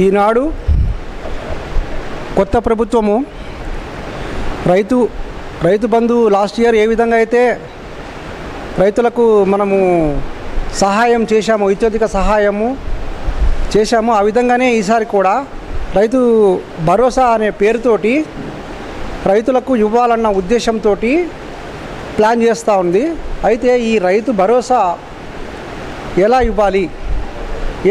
ఈనాడు కొత్త ప్రభుత్వము Rythu Bandhu last year ఏ విధంగా అయితే రైతులకు మనము సహాయం చేశాము, అత్యధిక సహాయము చేశాము, ఆ విధంగానే ఈసారి కూడా రైతు భరోసా అనే పేరుతోటి రైతులకు ఇవ్వాలన్న ఉద్దేశంతో ప్లాన్ చేస్తూ ఉంది. అయితే ఈ రైతు భరోసా ఎలా ఇవ్వాలి,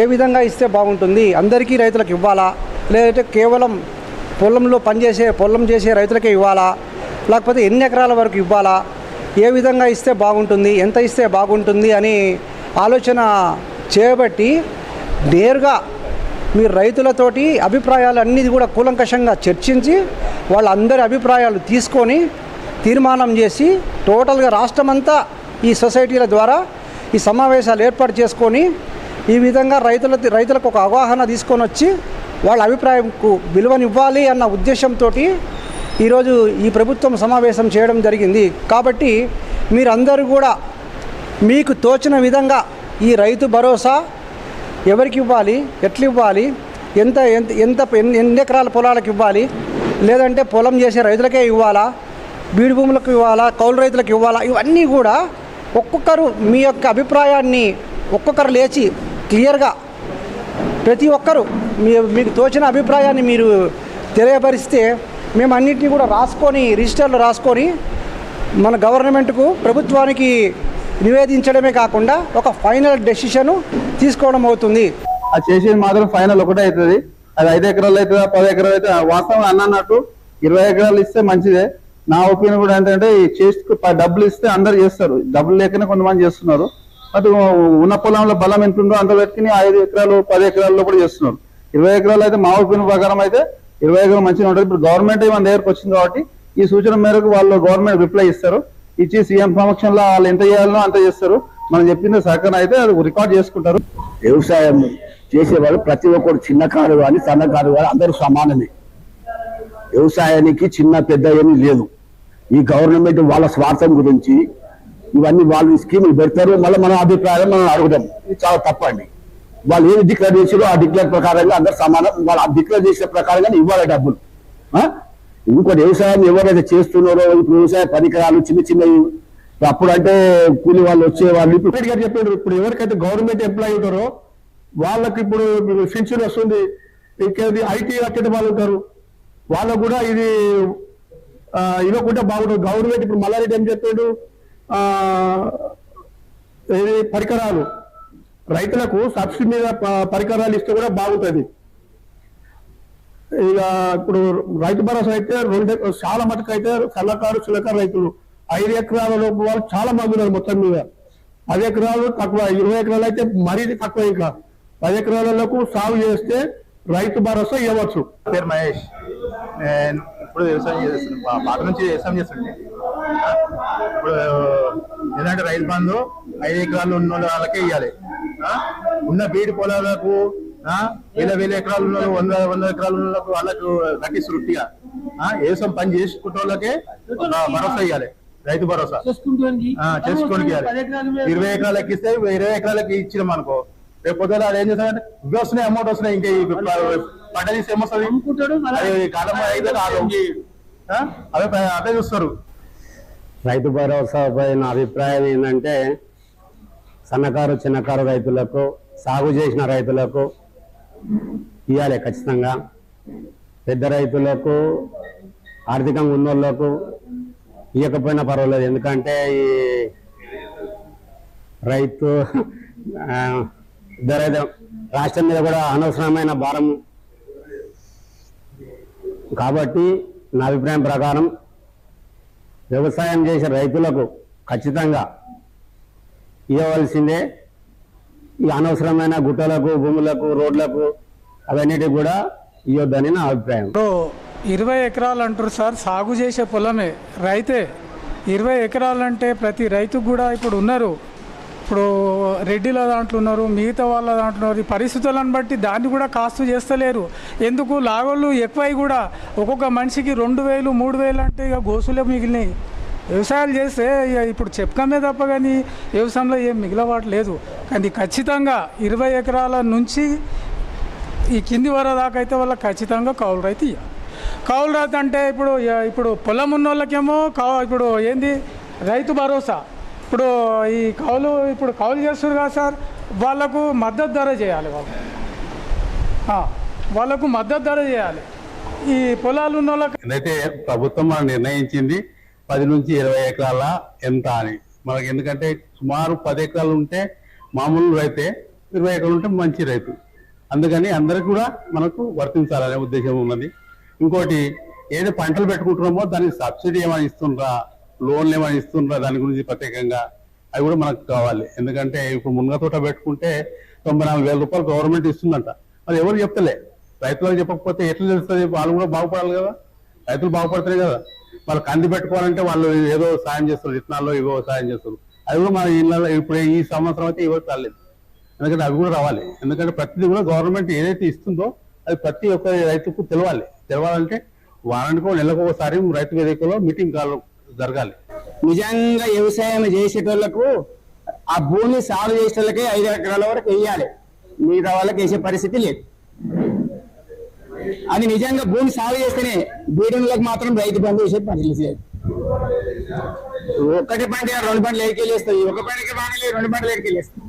ఏ విధంగా ఇస్తే బాగుంటుంది, అందరికీ రైతులకు ఇవ్వాలా, లేదంటే కేవలం పొలం చేసే రైతులకే ఇవ్వాలా, లేకపోతే ఎన్ని ఎకరాల వరకు ఇవ్వాలా, ఏ విధంగా ఇస్తే బాగుంటుంది, ఎంత ఇస్తే బాగుంటుంది అని ఆలోచన చేయబట్టి నేరుగా మీరు రైతులతోటి అభిప్రాయాలు అన్నీ కూడా కూలంకషంగా చర్చించి వాళ్ళందరి అభిప్రాయాలు తీసుకొని తీర్మానం చేసి టోటల్గా రాష్ట్రమంతా ఈ సొసైటీల ద్వారా ఈ సమావేశాలు ఏర్పాటు చేసుకొని ఈ విధంగా రైతులకు ఒక అవగాహన తీసుకొని వచ్చి వాళ్ళ అభిప్రాయంకు విలువనివ్వాలి అన్న ఉద్దేశంతో ఈరోజు ఈ ప్రభుత్వం సమావేశం చేయడం జరిగింది. కాబట్టి మీరందరూ కూడా మీకు తోచిన విధంగా ఈ రైతు భరోసా ఎవరికి ఇవ్వాలి, ఎట్లా ఇవ్వాలి, ఎన్ని ఎకరాల పొలాలకు ఇవ్వాలి, లేదంటే పొలం చేసే రైతులకే ఇవ్వాలా, బీడు భూములకు ఇవ్వాలా, కౌలు రైతులకు ఇవ్వాలా, ఇవన్నీ కూడా ఒక్కొక్కరు మీ యొక్క అభిప్రాయాన్ని ఒక్కొక్కరు లేచి క్లియర్గా ప్రతి ఒక్కరు మీకు తోచిన అభిప్రాయాన్ని మీరు తెలియపరిస్తే మేము అన్నింటినీ కూడా రాసుకొని రిజిస్టర్లు రాసుకొని మన గవర్నమెంట్కు ప్రభుత్వానికి నివేదించడమే కాకుండా ఒక ఫైనల్ డెసిషన్ తీసుకోవడం అవుతుంది. అది చేసేది మాత్రం ఫైనల్ ఒకటే అవుతుంది. అది 5 ఎకరాలు అవుతుందా 10 ఎకరాలు అయితే వాస్తవం అన్నట్టు 20 ఎకరాలు ఇస్తే మంచిదే. నా ఒపీనియన్ కూడా ఏంటంటే చేసి డబ్బులు ఇస్తే అందరు చేస్తారు, డబ్బులు లేకనే కొంతమంది చేస్తున్నారు. అటు ఉన్న పొలంలో బలం ఎంత ఉందో అంత పెట్టుకుని 5 ఎకరాలు 10 ఎకరాల్లో కూడా చేస్తున్నారు. 20 ఎకరాలు అయితే మా ఒపీనియన్ ప్రకారం అయితే 20 ఎకరాలు మంచిగా ఉంటుంది. ఇప్పుడు గవర్నమెంట్ మన దగ్గరకు వచ్చింది కాబట్టి ఈ సూచన మేరకు వాళ్ళు గవర్నమెంట్ రిప్లై ఇస్తారు, ఇచ్చి సీఎం సమక్షంలో వాళ్ళు ఎంత చేయాలనో అంత చేస్తారు. మనం చెప్పింది సహకారం అయితే అది రికార్డ్ చేసుకుంటారు. వ్యవసాయం చేసేవాళ్ళు ప్రతి ఒక్కరు చిన్నకారు కానీ సన్నకారు కానీ అందరూ సమానమే. వ్యవసాయానికి చిన్న పెద్ద ఏమీ లేదు. ఈ గవర్నమెంట్ వాళ్ళ స్వార్థం గురించి ఇవన్నీ వాళ్ళు స్కీములు పెడతారు, మళ్ళీ మన అభిప్రాయం మనం అడుగుతాం. ఇది చాలా తప్పండి. వాళ్ళు ఏమి డిక్లేర్ చేసారో ఆ డిక్లేర్ ప్రకారంగా అందరు సమానం, వాళ్ళు డిక్లేర్ చేసిన ప్రకారంగా ఇవ్వాలి డబ్బులు. ఇంకోటి వ్యవసాయం ఎవరైతే చేస్తున్నారో ఇప్పుడు వ్యవసాయ పరికరాలు చిన్న చిన్నవి అప్పుడు అంటే కూలి వాళ్ళు వచ్చేవాళ్ళు ఇప్పుడు చెప్పారు. ఇప్పుడు ఎవరికైతే గవర్నమెంట్ ఎంప్లాయీ ఉంటారో వాళ్ళకి ఇప్పుడు పెన్షన్ వస్తుంది, ఐటీ కట్టే వాళ్ళు ఉంటారు, వాళ్ళకు కూడా ఇది ఇవ్వకుండా బాగుంటుంది. గవర్నమెంట్ ఇప్పుడు మల్లారెడ్డి ఏం చెప్పాడు, ఇది పరికరాలు రైతులకు సబ్సిడీ మీద పరికరాలు ఇస్తే కూడా బాగుంటుంది. ఇక ఇప్పుడు రైతు భరోసా అయితే చాలా మటుకు అయితే సన్నకారు చిన్నకారు రైతులు 5 ఎకరాల లోపు వాళ్ళు చాలా మంది ఉన్నారు. మొత్తం మీద 10 ఎకరాలు తక్కువ, 20 ఎకరాలు అయితే మరీ తక్కువ. ఇంకా 10 ఎకరాలకు సాగు చేస్తే రైతు భరోసా ఇవ్వచ్చు. పేరు మహేష్. నేను ఇప్పుడు వ్యవసాయం చేస్తున్నాను, పాత నుంచి వ్యవసాయం చేస్తుండే. ఇప్పుడు ఏంటంటే రైతు బంధు 5 ఎకరాలు ఉన్న వాళ్ళకే ఇవ్వాలి. ఉన్న బీడి పొలాలకు 1000 ఎకరాలు ఉన్న 100 ఎకరాలు ఉన్న వాళ్ళకు గట్టి సృష్టిగా వ్యవసాయం పని చేసుకుంటే వాళ్ళకే భరోసా ఇవ్వాలి, రైతు భరోసా చేసుకోవడానికి ఇవ్వాలి. 20 ఎకరాలకి ఇస్తే 20 ఎకరాలకి ఇచ్చినాం అనుకో, రేపు పొద్దున అది ఏం చేస్తారంటే ఇవి వస్తున్నాయి, అమౌంట్ వస్తున్నాయి, ఇంకా పంట తీసి ఏమొస్తుంది కాలం అయితే అవే చూస్తారు. రైతు భరోసా పైన అభిప్రాయం ఏంటంటే సన్నకారు చిన్నకారు రైతులకు, సాగు చేసిన రైతులకు ఇవ్వాలి ఖచ్చితంగా. పెద్ద రైతులకు, ఆర్థికంగా ఉన్నోళ్లకు ఇవ్వకపోయినా పర్వాలేదు. ఎందుకంటే ఈ రైతు రాష్ట్రం మీద కూడా అనవసరమైన భారం కాబట్టి నా అభిప్రాయం ప్రకారం వ్యవసాయం చేసే రైతులకు ఖచ్చితంగా ఇవ్వవలసిందే. ఈ అనవసరమైన గుట్టలకు, భూములకు, రోడ్లకు అవన్నిటికి కూడా ఇవ్వద్దని నా అభిప్రాయం. 20 ఎకరాలు అంటారు సార్, సాగు చేసే పొలమే రైతే. 20 ఎకరాలు అంటే ప్రతి రైతుకు కూడా ఇప్పుడు ఉన్నారు, ఇప్పుడు రెడ్డిల దాంట్లో ఉన్నారు, మిగతా వాళ్ళ దాంట్లో ఉన్నారు. ఈ పరిస్థితులను బట్టి దాన్ని కూడా కాస్తు చేస్తలేరు. ఎందుకు లాగోళ్ళు ఎక్కువై కూడా ఒక్కొక్క మనిషికి 2000 3000 అంటే ఇక గోసులే మిగిలినాయి. వ్యవసాయాలు చేస్తే ఇప్పుడు చెప్పుకమే తప్ప కానీ వ్యవసాయంలో ఏం మిగిలవాట్లేదు. కానీ ఖచ్చితంగా 20 ఎకరాల నుంచి ఈ కింది వరకు దాకా అయితే వాళ్ళకి ఖచ్చితంగా కౌలు రైతు ఇవ్వాలి. కౌలు రైతు అంటే ఇప్పుడు పొలం ఉన్న వాళ్ళకేమో ఇప్పుడు ఏంది రైతు భరోసా. ఇప్పుడు ఈ ఇప్పుడు కౌలు చేస్తారు కదా సార్, వాళ్ళకు మద్దతు ధర చేయాలి. వాళ్ళకు మద్దతు ధర చేయాలి. ఈ పొలాలు ఉన్న వాళ్ళకి అయితే ప్రభుత్వం మనం నిర్ణయించింది 10 నుంచి 20 ఎకరాల ఎంత అని మనకి. ఎందుకంటే సుమారు 10 ఎకరాలు ఉంటే మామూలు రైతే, 20 ఎకరాలు ఉంటే మంచి రైతు. అందుకని అందరికి కూడా మనకు వర్తించాలనే ఉద్దేశం ఉన్నది. ఇంకోటి, ఏదో పంటలు పెట్టుకుంటున్నామో దానికి సబ్సిడీ ఏమైనా ఇస్తుండ్రా, లోన్లు ఏమైనా ఇస్తుండ్రా, దాని గురించి ప్రత్యేకంగా అవి కూడా మనకు కావాలి. ఎందుకంటే ఇప్పుడు మునగ తోట పెట్టుకుంటే 94,000 రూపాయలు గవర్నమెంట్ ఇస్తుందంట. అది ఎవరు చెప్తలే, రైతులకు చెప్పకపోతే ఎట్లా తెలుస్తుంది? వాళ్ళు కూడా బాగుపడాలి కదా, రైతులు బాగుపడతాయి కదా. వాళ్ళు కంది పెట్టుకోవాలంటే వాళ్ళు ఏదో సాయం చేస్తారు, విత్తనాల్లో ఇవో సాయం చేస్తారు. అది కూడా మన ఇళ్ళలో ఇప్పుడు ఈ సంవత్సరం అయితే ఎవరు రాలేదు. ఎందుకంటే అవి కూడా రావాలి. ఎందుకంటే ప్రతిదీ కూడా గవర్నమెంట్ ఏదైతే ఇస్తుందో అది ప్రతి ఒక్క రైతుకు తెలవాలంటే వారానికో నెలకు ఒకసారి రైతు వేదికలో మీటింగ్ జరగాలి. నిజంగా వ్యవసాయం చేసేటోళ్లకు ఆ భూమి సాగు చేసేటోళ్ళకే 5 ఎకరాల వరకు వేయాలి, మిగతా వాళ్ళకి వేసే పరిస్థితి లేదు. అది నిజంగా భూమి సాగు చేస్తేనే బీడీలకు మాత్రం రైతు బంధు వేసే పరిస్థితి లేదు. 1 పంట 2 పంటలు ఎరికెళ్ళేస్తాయి, 1 పంటకి బాగానే 2 పంటలు ఎరికెళ్ళేస్తాయి.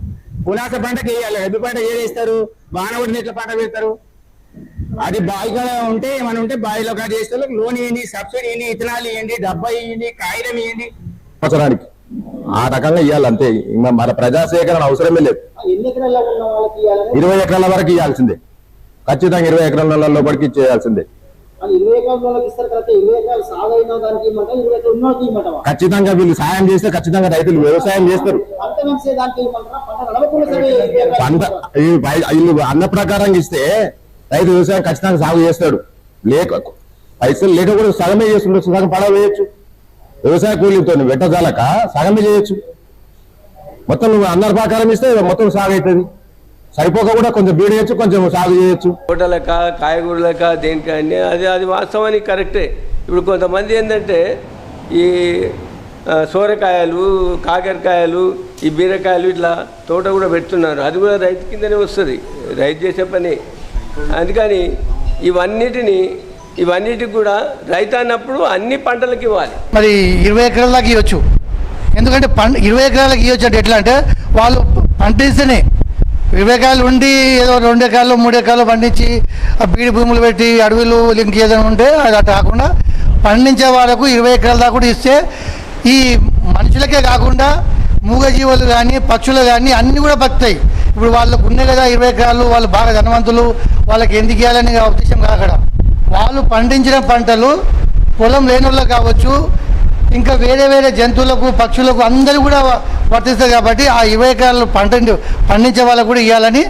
పునాస పంటకి వేయాలి, 2 పంట ఏదేస్తారు, వానవుడిని ఎట్లా పంట పెడతారు? అది బావిగా ఉంటే ఏమైనా ఉంటే బావిలో కాదు చేస్తే లోన్ ఇవ్వండి, సబ్సిడీ ఇవ్వండి, ఇథనాల్ ఇవ్వండి, డబ్బా ఇవ్వండి, కాగితం ఇవ్వండి, సంవత్సరానికి ఆ రకంగా ఇవ్వాలి అంతే. మన ప్రజాసేకరణ అవసరమే లేదు. 20 ఎకరాల వరకు ఇవ్వాల్సిందే, ఖచ్చితంగా 20 ఎకరాల లోపలికి చేయాల్సిందే. ఖచ్చితంగా వీళ్ళు సాయం చేస్తే ఖచ్చితంగా రైతులు వ్యవసాయం చేస్తారు. వీళ్ళు అన్న ప్రకారం ఇస్తే రైతు వ్యవసాయం ఖచ్చితంగా సాగు చేస్తాడు. పైసలు లేక కూడా సగమే చేస్తుండొచ్చు, సగం పడవ వేయచ్చు. వ్యవసాయ కూలీతో వెట్టజాలక సగమే చేయొచ్చు. మొత్తం నువ్వు అందరి ప్రకారం ఇస్తే మొత్తం సాగు అవుతుంది. సరిపోక కూడా కొంచెం బీడ చేయొచ్చు, కొంచెం సాగు చేయొచ్చు. తోట లెక్క, కాయగూర లెక్క, దేనికన్నీ అది వాస్తవానికి కరెక్టే. ఇప్పుడు కొంతమంది ఏంటంటే ఈ సోరకాయలు, కాకరకాయలు, ఈ బీరకాయలు ఇట్లా తోట కూడా పెడుతున్నారు. అది కూడా రైతు కిందనే వస్తుంది, రైతు చేసే పని. అందుకని ఇవన్నిటికి కూడా రైతు అన్నప్పుడు అన్ని పంటలకు ఇవ్వాలి. మరి 20 ఎకరాలకి ఇవ్వచ్చు. ఎందుకంటే 20 ఎకరాలకి ఇవ్వచ్చు అంటే ఎట్లా అంటే వాళ్ళు పండిస్తేనే 20 ఎకరాలు ఉండి ఏదో 2 ఎకరాలు 3 ఎకరాలు పండించి ఆ బీడి భూములు పెట్టి అడవులు లింక్ ఏదైనా ఉంటే అది అట్లా కాకుండా పండించే వాళ్ళకు 20 ఎకరాల దాకా కూడా ఇస్తే ఈ మనుషులకే కాకుండా మూగజీవులు కానీ పక్షులు కానీ అన్నీ కూడా బతుకుతాయి. ఇప్పుడు వాళ్ళకు ఉన్నాయి కదా 20 ఎకరాలు, వాళ్ళు బాగా ధనవంతులు, వాళ్ళకి ఎందుకు ఇవ్వాలని ఉద్దేశం కాకడ వాళ్ళు పండించిన పంటలు పొలం లేని వాళ్ళకు కావచ్చు, ఇంకా వేరే జంతువులకు, పక్షులకు అందరూ కూడా వర్తిస్తుంది. కాబట్టి ఆ 20 ఎకరాలు పండించే వాళ్ళకు కూడా ఇవ్వాలని